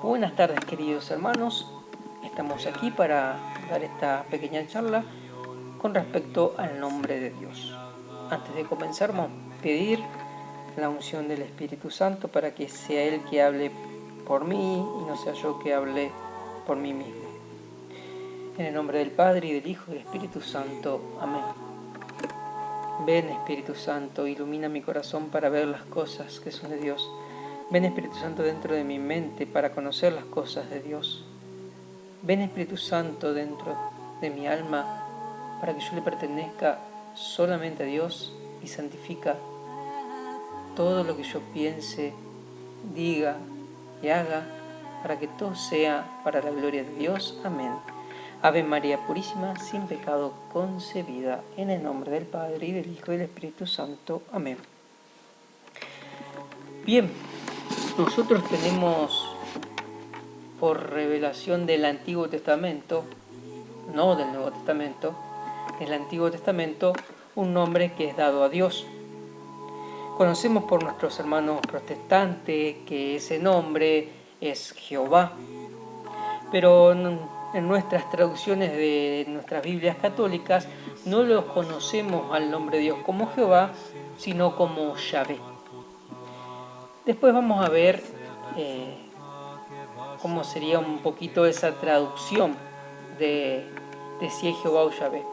Buenas tardes, queridos hermanos. Estamos aquí para dar esta pequeña charla con respecto al nombre de Dios. Antes de comenzar, vamos a pedir la unción del Espíritu Santo para que sea Él que hable por mí y no sea yo que hable por mí mismo. En el nombre del Padre, y del Hijo, y del Espíritu Santo. Amén. Ven, Espíritu Santo, ilumina mi corazón para ver las cosas que son de Dios. Ven, Espíritu Santo, dentro de mi mente para conocer las cosas de Dios. Ven, Espíritu Santo, dentro de mi alma para que yo le pertenezca solamente a Dios y santifica todo lo que yo piense, diga y haga para que todo sea para la gloria de Dios. Amén. Ave María Purísima, sin pecado concebida, en el nombre del Padre, y del Hijo, y del Espíritu Santo. Amén. Bien, nosotros tenemos por revelación del Antiguo Testamento, no del Nuevo Testamento, del Antiguo Testamento, un nombre que es dado a Dios. Conocemos por nuestros hermanos protestantes que ese nombre es Jehová, pero en nuestras traducciones de nuestras Biblias católicas no los conocemos al nombre de Dios como Jehová, sino como Yahvé. Después vamos a ver cómo sería un poquito esa traducción de si es Jehová o Yahvé.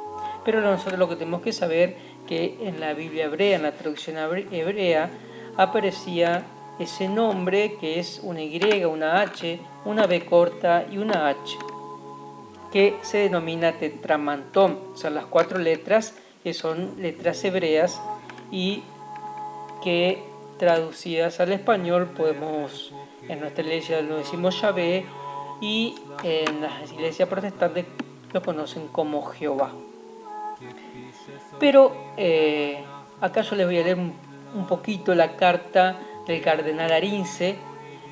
Pero nosotros lo que tenemos que saber que en la Biblia hebrea, en la traducción hebrea, aparecía ese nombre que es una Y, una H, una B corta y una H, que se denomina Tetramantón. Son las 4 letras que son letras hebreas y que traducidas al español podemos, en nuestra iglesia lo decimos Yahvé y en las iglesias protestantes lo conocen como Jehová. Pero acá yo les voy a leer un poquito la carta del cardenal Arinze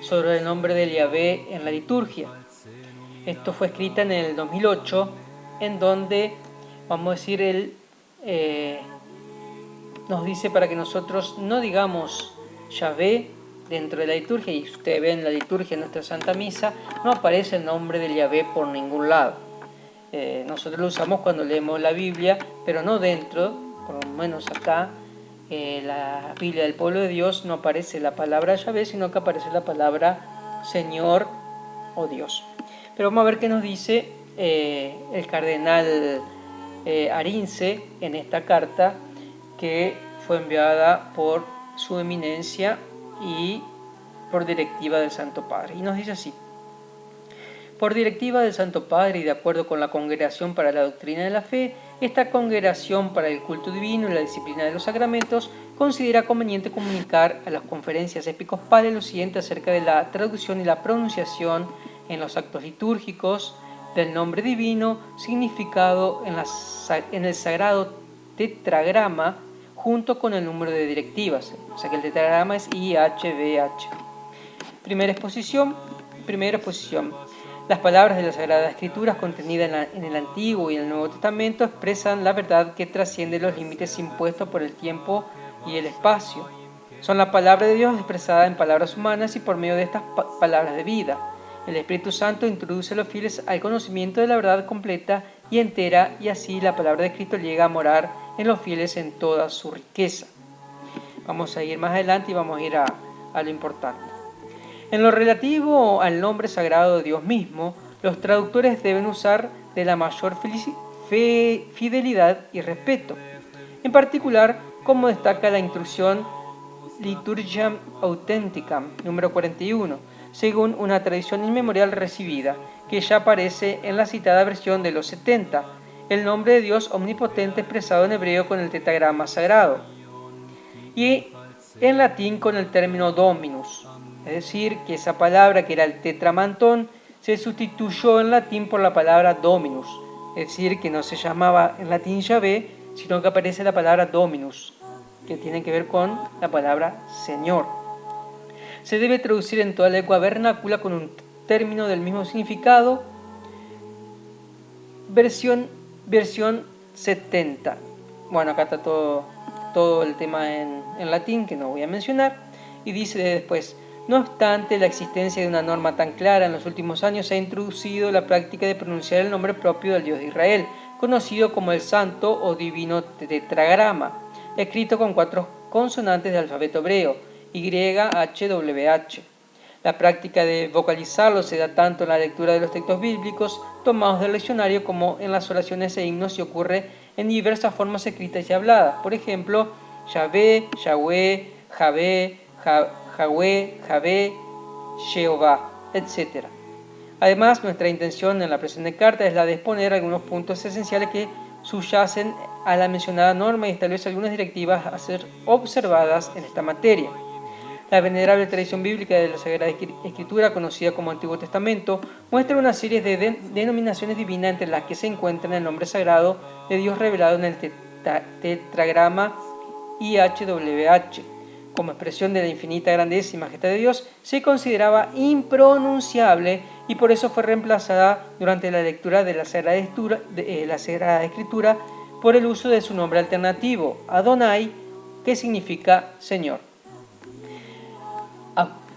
sobre el nombre de Yahvé en la liturgia. Esto fue escrita en el 2008, en donde, vamos a decir, él nos dice para que nosotros no digamos Yahvé dentro de la liturgia, y ustedes ven la liturgia en nuestra Santa Misa, no aparece el nombre de Yahvé por ningún lado. Nosotros lo usamos cuando leemos la Biblia, pero no dentro, por lo menos acá, la Biblia del pueblo de Dios no aparece la palabra Yahvé, sino que aparece la palabra Señor o Dios. Pero vamos a ver qué nos dice el cardenal Arinze en esta carta que fue enviada por su eminencia y por directiva del Santo Padre. Y nos dice así: por directiva del Santo Padre y de acuerdo con la Congregación para la Doctrina de la Fe, esta Congregación para el Culto Divino y la Disciplina de los Sacramentos considera conveniente comunicar a las conferencias episcopales lo siguiente acerca de la traducción y la pronunciación en los actos litúrgicos del nombre divino, significado en el sagrado tetragrama junto con el número de directivas. O sea que el tetragrama es IHVH. Primera exposición. Las palabras de las Sagradas Escrituras contenidas en el Antiguo y en el Nuevo Testamento expresan la verdad que trasciende los límites impuestos por el tiempo y el espacio. Son la palabra de Dios expresada en palabras humanas y por medio de estas palabras de vida. El Espíritu Santo introduce a los fieles al conocimiento de la verdad completa y entera, y así la palabra de Cristo llega a morar en los fieles en toda su riqueza. Vamos a ir más adelante y vamos a ir a lo importante. En lo relativo al nombre sagrado de Dios mismo, los traductores deben usar de la mayor fidelidad y respeto. En particular, como destaca la instrucción Liturgiam Authenticam, número 41, según una tradición inmemorial recibida, que ya aparece en la citada versión de los 70, el nombre de Dios omnipotente expresado en hebreo con el tetragrama sagrado, y en latín con el término Dominus. Es decir, que esa palabra que era el tetramantón se sustituyó en latín por la palabra Dominus. Es decir, que no se llamaba en latín Yahvé, sino que aparece la palabra Dominus, que tiene que ver con la palabra Señor. Se debe traducir en toda lengua vernácula con un término del mismo significado. Versión 70. Bueno, acá está todo el tema en latín, que no voy a mencionar. Y dice después: No obstante la existencia de una norma tan clara, en los últimos años se ha introducido la práctica de pronunciar el nombre propio del Dios de Israel, conocido como el Santo o Divino Tetragrama, escrito con 4 consonantes del alfabeto hebreo, YHWH. La práctica de vocalizarlo se da tanto en la lectura de los textos bíblicos tomados del leccionario como en las oraciones e himnos y ocurre en diversas formas escritas y habladas. Por ejemplo, Yahvé, Yahweh, Javé, Yahweh, Javé, Jehová, etc. Además, nuestra intención en la presente carta es la de exponer algunos puntos esenciales que subyacen a la mencionada norma y establece algunas directivas a ser observadas en esta materia. La venerable tradición bíblica de la Sagrada Escritura, conocida como Antiguo Testamento, muestra una serie de denominaciones divinas entre las que se encuentran el nombre sagrado de Dios revelado en el tetragrama YHWH. Como expresión de la infinita grandeza y majestad de Dios, se consideraba impronunciable y por eso fue reemplazada durante la lectura de la Sagrada Escritura por el uso de su nombre alternativo, Adonai, que significa Señor.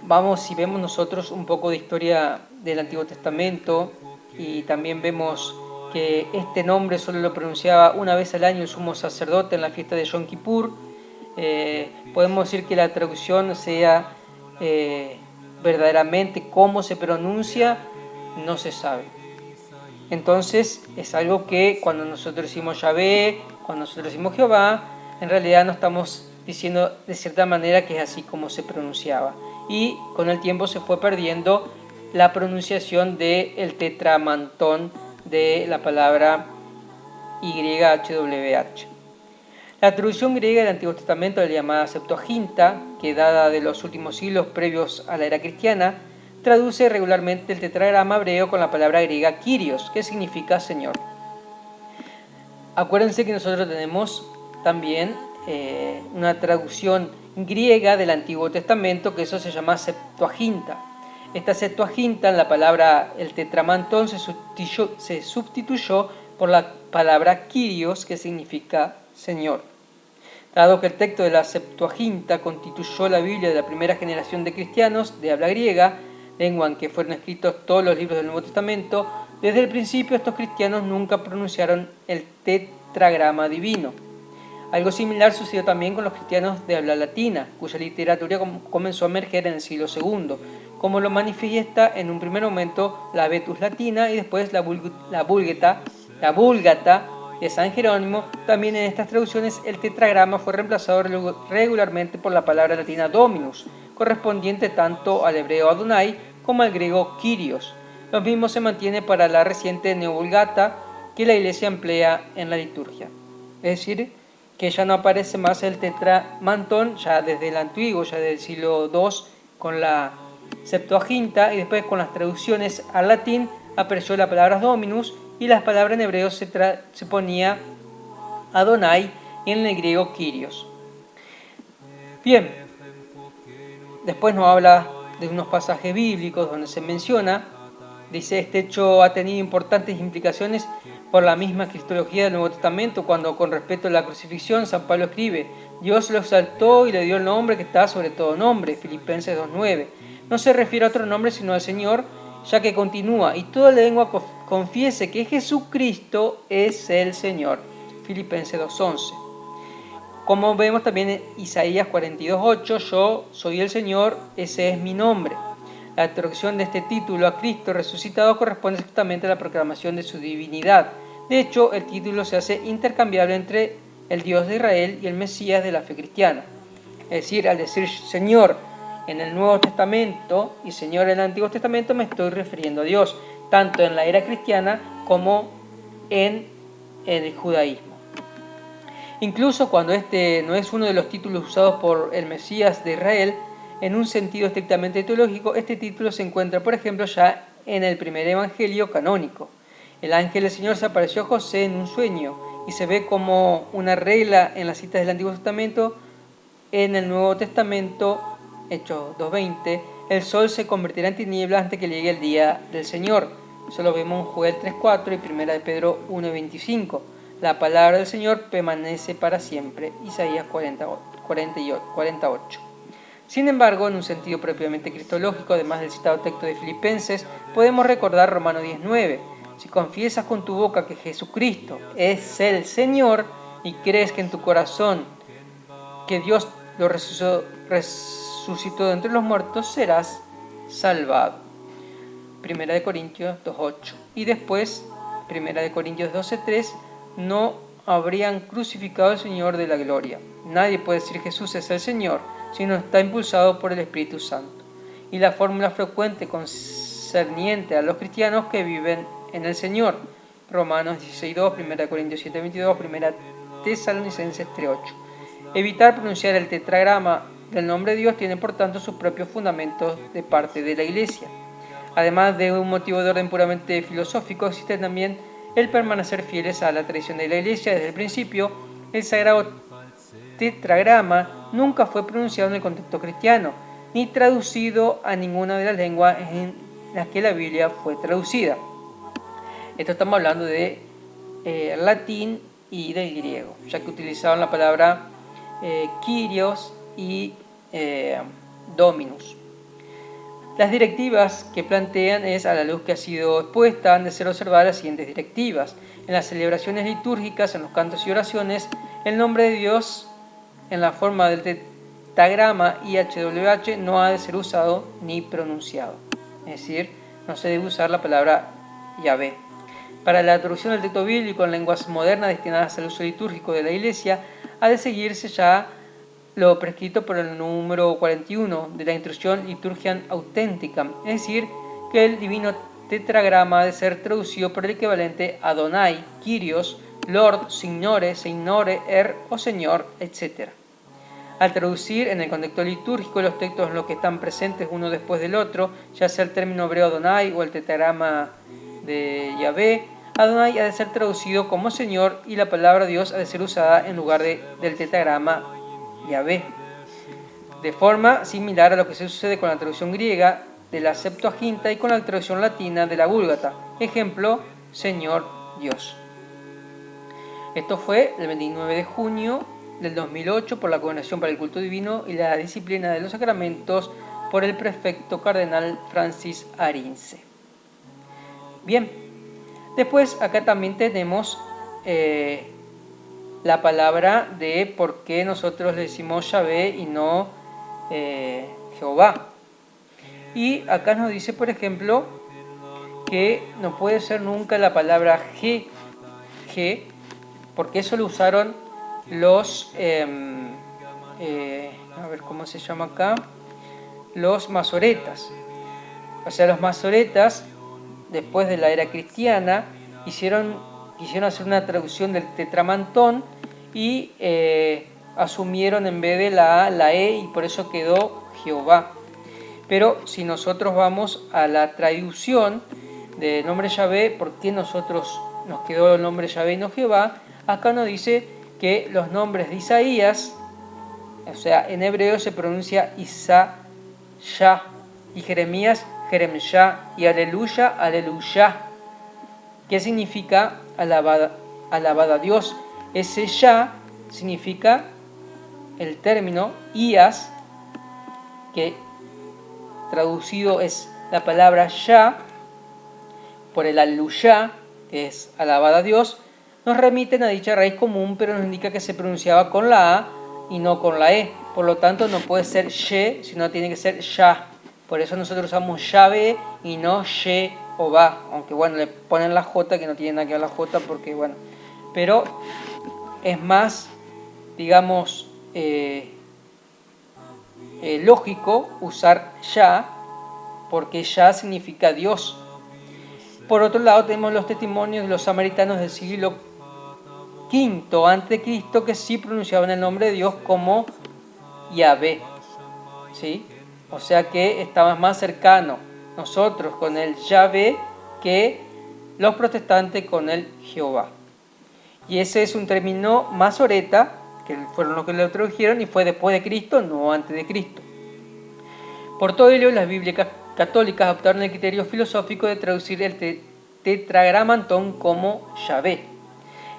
Vamos, si vemos nosotros un poco de historia del Antiguo Testamento y también vemos que este nombre solo lo pronunciaba una vez al año el sumo sacerdote en la fiesta de Yom Kippur, podemos decir que la traducción sea verdaderamente cómo se pronuncia, no se sabe. Entonces es algo que cuando nosotros decimos Yahvé, cuando nosotros decimos Jehová, en realidad no estamos diciendo de cierta manera que es así como se pronunciaba. Y con el tiempo se fue perdiendo la pronunciación del tetramantón de la palabra YHWH. La traducción griega del Antiguo Testamento, la llamada Septuaginta, que dada de los últimos siglos previos a la era cristiana, traduce regularmente el tetragrama hebreo con la palabra griega Kyrios, que significa Señor. Acuérdense que nosotros tenemos también una traducción griega del Antiguo Testamento, que eso se llama Septuaginta. Esta Septuaginta, en la palabra el tetramantón, se sustituyó por la palabra Kyrios, que significa Señor. Dado que el texto de la Septuaginta constituyó la Biblia de la primera generación de cristianos de habla griega, lengua en que fueron escritos todos los libros del Nuevo Testamento, desde el principio estos cristianos nunca pronunciaron el tetragrama divino. Algo similar sucedió también con los cristianos de habla latina, cuya literatura comenzó a emerger en el siglo II, como lo manifiesta en un primer momento la Vetus latina y después la Vulgata de San Jerónimo. También en estas traducciones el tetragrama fue reemplazado regularmente por la palabra latina Dominus, correspondiente tanto al hebreo Adonai como al griego Kyrios. Lo mismo se mantiene para la reciente Neovulgata que la Iglesia emplea en la liturgia. Es decir, que ya no aparece más el tetramantón, ya desde el antiguo, ya del siglo II, con la Septuaginta, y después con las traducciones al latín apareció la palabra Dominus, y las palabras en hebreo se ponía Adonai y en el griego Kyrios. Bien, después nos habla de unos pasajes bíblicos donde se menciona, dice, este hecho ha tenido importantes implicaciones por la misma cristología del Nuevo Testamento, cuando con respecto a la crucifixión San Pablo escribe, Dios lo exaltó y le dio el nombre que está sobre todo nombre, Filipenses 2.9. No se refiere a otro nombre sino al Señor, ya que continúa, y toda lengua confiese que Jesucristo es el Señor, Filipenses 2.11. Como vemos también en Isaías 42.8, yo soy el Señor, ese es mi nombre. La traducción de este título a Cristo resucitado corresponde exactamente a la proclamación de su divinidad. De hecho, el título se hace intercambiable entre el Dios de Israel y el Mesías de la fe cristiana. Es decir, al decir Señor en el Nuevo Testamento y Señor en el Antiguo Testamento, me estoy refiriendo a Dios, tanto en la era cristiana como en el judaísmo. Incluso cuando este no es uno de los títulos usados por el Mesías de Israel, en un sentido estrictamente teológico, este título se encuentra, por ejemplo, ya en el primer evangelio canónico. El ángel del Señor se apareció a José en un sueño y se ve como una regla en las citas del Antiguo Testamento. En el Nuevo Testamento, Hechos 2.20, el sol se convertirá en tinieblas antes que llegue el día del Señor. Eso lo vemos en Joel 3.4 y 1 de Pedro 1.25. La palabra del Señor permanece para siempre. Isaías 48. Sin embargo, en un sentido propiamente cristológico, además del citado texto de Filipenses, podemos recordar Romanos 19. Si confiesas con tu boca que Jesucristo es el Señor y crees que en tu corazón que Dios lo resucitó de entre los muertos, serás salvado. 1 Corintios 2.8. Y después, 1 Corintios 12.3, no habrían crucificado al Señor de la gloria. Nadie puede decir Jesús es el Señor, sino está impulsado por el Espíritu Santo. Y la fórmula frecuente concerniente a los cristianos que viven en el Señor. Romanos 16.2, 1 Corintios 7.22, 1 Tesalonicenses 3.8. Evitar pronunciar el tetragrama del nombre de Dios tiene por tanto sus propios fundamentos de parte de la Iglesia. Además de un motivo de orden puramente filosófico, existe también el permanecer fieles a la tradición de la Iglesia. Desde el principio, el sagrado tetragrama nunca fue pronunciado en el contexto cristiano, ni traducido a ninguna de las lenguas en las que la Biblia fue traducida. Esto estamos hablando de latín y del griego, ya que utilizaban la palabra Kyrios y Dominus. Las directivas que plantean es, a la luz que ha sido expuesta, han de ser observadas las siguientes directivas. En las celebraciones litúrgicas, en los cantos y oraciones, el nombre de Dios en la forma del tetragrama IHWH no ha de ser usado ni pronunciado. Es decir, no se debe usar la palabra Yahvé. Para la traducción del texto bíblico en lenguas modernas destinadas al uso litúrgico de la Iglesia, ha de seguirse ya lo prescrito por el número 41 de la Instrucción Liturgiam Authenticam, es decir, que el divino tetragrama ha de ser traducido por el equivalente Adonai, Kyrios, Lord, Signore, Seignore, o Señor, etc. Al traducir en el contexto litúrgico los textos en los que están presentes uno después del otro, ya sea el término hebreo Adonai o el tetragrama de Yahvé, Adonai ha de ser traducido como Señor y la palabra Dios ha de ser usada en lugar del tetragrama Yahvé. De forma similar a lo que se sucede con la traducción griega de la Septuaginta y con la traducción latina de la Vúlgata. Ejemplo, Señor Dios. Esto fue el 29 de junio del 2008 por la Congregación para el Culto Divino y la Disciplina de los Sacramentos por el prefecto cardenal Francis Arinze. Bien, después acá también tenemos la palabra de por qué nosotros le decimos Yahvé y no Jehová. Y acá nos dice, por ejemplo, que no puede ser nunca la palabra G, porque eso lo usaron los, a ver cómo se llama acá, los masoretas. O sea, los masoretas, después de la era cristiana, quisieron hacer una traducción del tetramantón y asumieron en vez de la A, la E, y por eso quedó Jehová. Pero si nosotros vamos a la traducción del nombre Yahvé, ¿por qué nosotros nos quedó el nombre Yahvé y no Jehová? Acá nos dice que los nombres de Isaías, o sea, en hebreo se pronuncia Isa, Yah, y Jeremías, Jeremyah, y Aleluya, Aleluya. ¿Qué significa alabada a Dios? Ese Yah significa el término Ias, que traducido es la palabra Yah, por el Aleluya, que es alabada a Dios, nos remiten a dicha raíz común, pero nos indica que se pronunciaba con la A y no con la E. Por lo tanto, no puede ser She, sino tiene que ser Yah. Por eso nosotros usamos Yahvé y no Jehová. Aunque bueno, le ponen la J, que no tiene nada que ver la J, porque bueno. Pero es más, digamos, lógico usar Yah, porque Yah significa Dios. Por otro lado, tenemos los testimonios de los samaritanos del siglo V a.C. que sí pronunciaban el nombre de Dios como Yahvé, ¿sí? O sea que estamos más cercanos nosotros con el Yahvé que los protestantes con el Jehová. Y ese es un término masoreta, que fueron los que lo tradujeron, y fue después de Cristo, no antes de Cristo. Por todo ello, las Biblias católicas adoptaron el criterio filosófico de traducir el tetragramatón como Yahvé.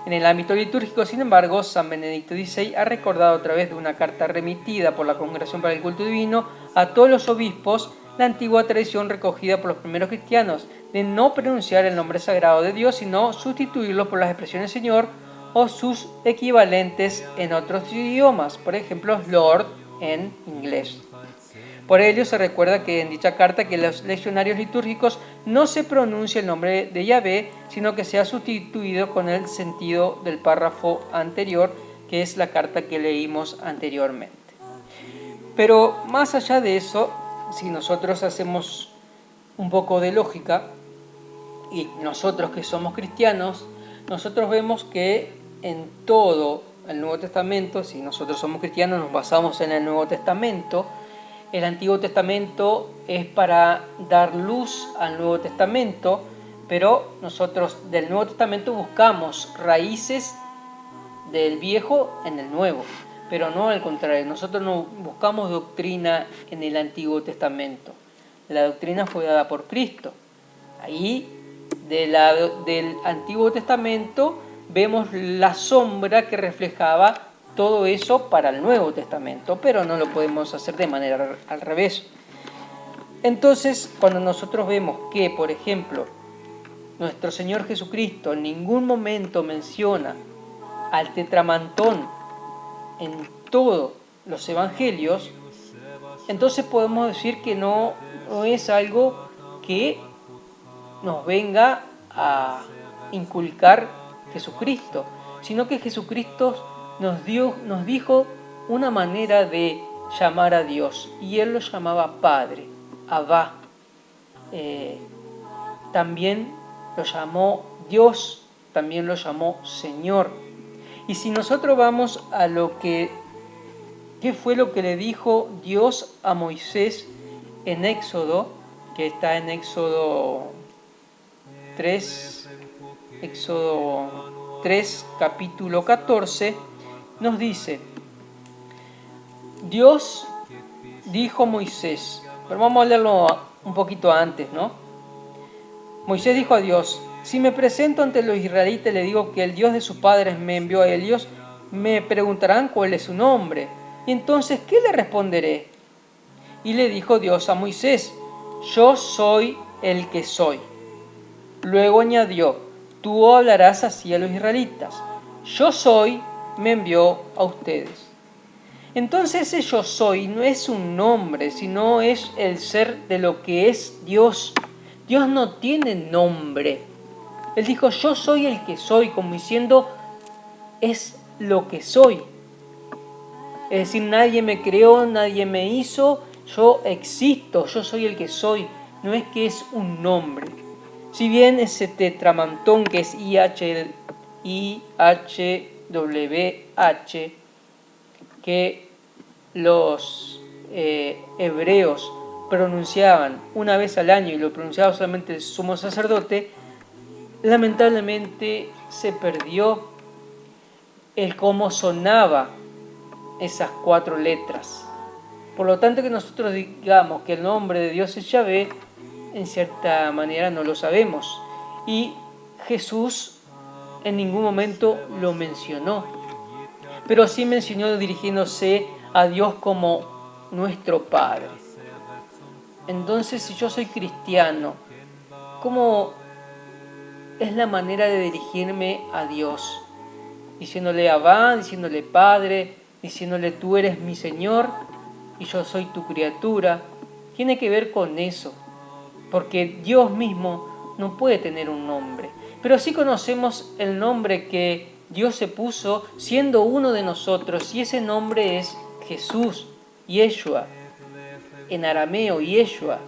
En el ámbito litúrgico, sin embargo, San Benedicto XVI ha recordado a través de una carta remitida por la Congregación para el Culto Divino a todos los obispos la antigua tradición recogida por los primeros cristianos de no pronunciar el nombre sagrado de Dios, sino sustituirlo por las expresiones Señor o sus equivalentes en otros idiomas, por ejemplo, Lord en inglés. Por ello se recuerda que en dicha carta que los leccionarios litúrgicos no se pronuncia el nombre de Yahvé, sino que se ha sustituido con el sentido del párrafo anterior, que es la carta que leímos anteriormente. Pero más allá de eso, si nosotros hacemos un poco de lógica, y nosotros que somos cristianos, nosotros vemos que en todo el Nuevo Testamento, si nosotros somos cristianos, nos basamos en el Nuevo Testamento. El Antiguo Testamento es para dar luz al Nuevo Testamento, pero nosotros del Nuevo Testamento buscamos raíces del Viejo en el Nuevo, pero no al contrario. Nosotros no buscamos doctrina en el Antiguo Testamento. La doctrina fue dada por Cristo. Ahí del Antiguo Testamento vemos la sombra que reflejaba todo eso para el Nuevo Testamento, pero no lo podemos hacer de manera al revés. Entonces, cuando nosotros vemos que, por ejemplo, nuestro Señor Jesucristo en ningún momento menciona al tetramantón en todos los evangelios, entonces podemos decir que no es algo que nos venga a inculcar Jesucristo, sino que Jesucristo nos dijo una manera de llamar a Dios, y Él lo llamaba Padre, Abba. También lo llamó Dios, también lo llamó Señor. Y si nosotros vamos a ¿qué fue lo que le dijo Dios a Moisés en Éxodo, que está en Éxodo 3, capítulo 14, nos dice: Dios dijo a Moisés, pero vamos a leerlo un poquito antes, ¿no? Moisés dijo a Dios: si me presento ante los israelitas y le digo que el Dios de sus padres me envió a ellos, me preguntarán cuál es su nombre. Y entonces, ¿qué le responderé? Y le dijo Dios a Moisés: yo soy el que soy. Luego añadió: tú hablarás así a los israelitas: yo soy, me envió a ustedes. Entonces ese yo soy no es un nombre, sino es el ser de lo que es Dios. Dios no tiene nombre. Él dijo: yo soy el que soy, como diciendo, es lo que soy. Es decir, nadie me creó, nadie me hizo, yo existo, yo soy el que soy. No es que es un nombre. Si bien ese tetramantón, que es IHWH, que los hebreos pronunciaban una vez al año y lo pronunciaba solamente el sumo sacerdote, lamentablemente se perdió el cómo sonaba esas 4 letras. Por lo tanto, que nosotros digamos que el nombre de Dios es Yahvé, en cierta manera no lo sabemos. Y Jesús en ningún momento lo mencionó, pero sí mencionó dirigiéndose a Dios como nuestro Padre. Entonces, si yo soy cristiano, ¿cómo es la manera de dirigirme a Dios? Diciéndole Abba, diciéndole Padre, diciéndole tú eres mi Señor y yo soy tu criatura. Tiene que ver con eso, porque Dios mismo no puede tener un nombre, pero sí conocemos el nombre que Dios se puso siendo uno de nosotros, y ese nombre es Jesús, Yeshua, en arameo, Yeshua.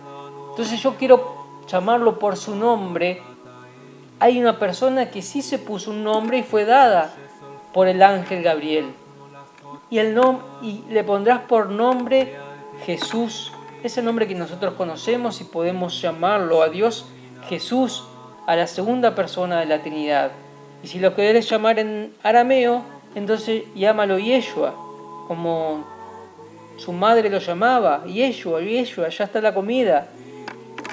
Entonces yo quiero llamarlo por su nombre. Hay una persona que sí se puso un nombre y fue dada por el ángel Gabriel, y le pondrás por nombre Jesús, ese nombre que nosotros conocemos, y podemos llamarlo a Dios Jesús, a la segunda persona de la Trinidad. Y si lo querés llamar en arameo, entonces llámalo Yeshua, como su madre lo llamaba: Yeshua, Yeshua, ya está la comida,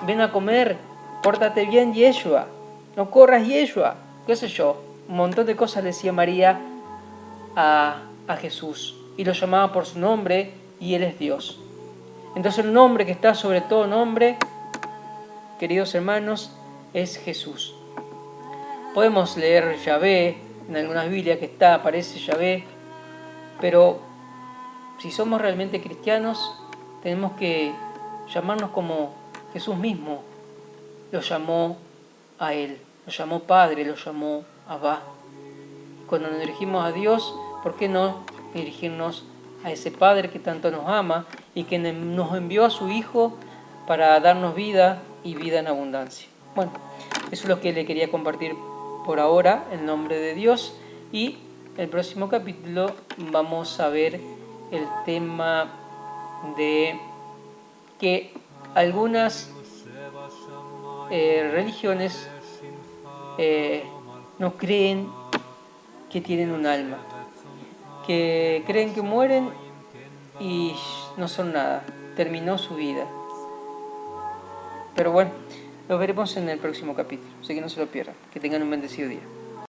ven a comer, pórtate bien Yeshua, no corras Yeshua, qué sé yo. un montón de cosas le decía María a Jesús y lo llamaba por su nombre y Él es Dios. Entonces el nombre que está sobre todo nombre, queridos hermanos, es Jesús. Podemos leer Yahvé, en algunas Biblias que aparece Yahvé, pero si somos realmente cristianos, tenemos que llamarnos como Jesús mismo lo llamó a Él, lo llamó Padre, lo llamó Abba. Cuando nos dirigimos a Dios, ¿por qué no dirigirnos a ese Padre que tanto nos ama y que nos envió a su Hijo para darnos vida y vida en abundancia? Bueno, eso es lo que le quería compartir por ahora, en nombre de Dios, y el próximo capítulo vamos a ver el tema de que algunas religiones no creen que tienen un alma, que creen que mueren y no son nada, terminó su vida. Pero bueno, lo veremos en el próximo capítulo, así que no se lo pierdan. Que tengan un bendecido día.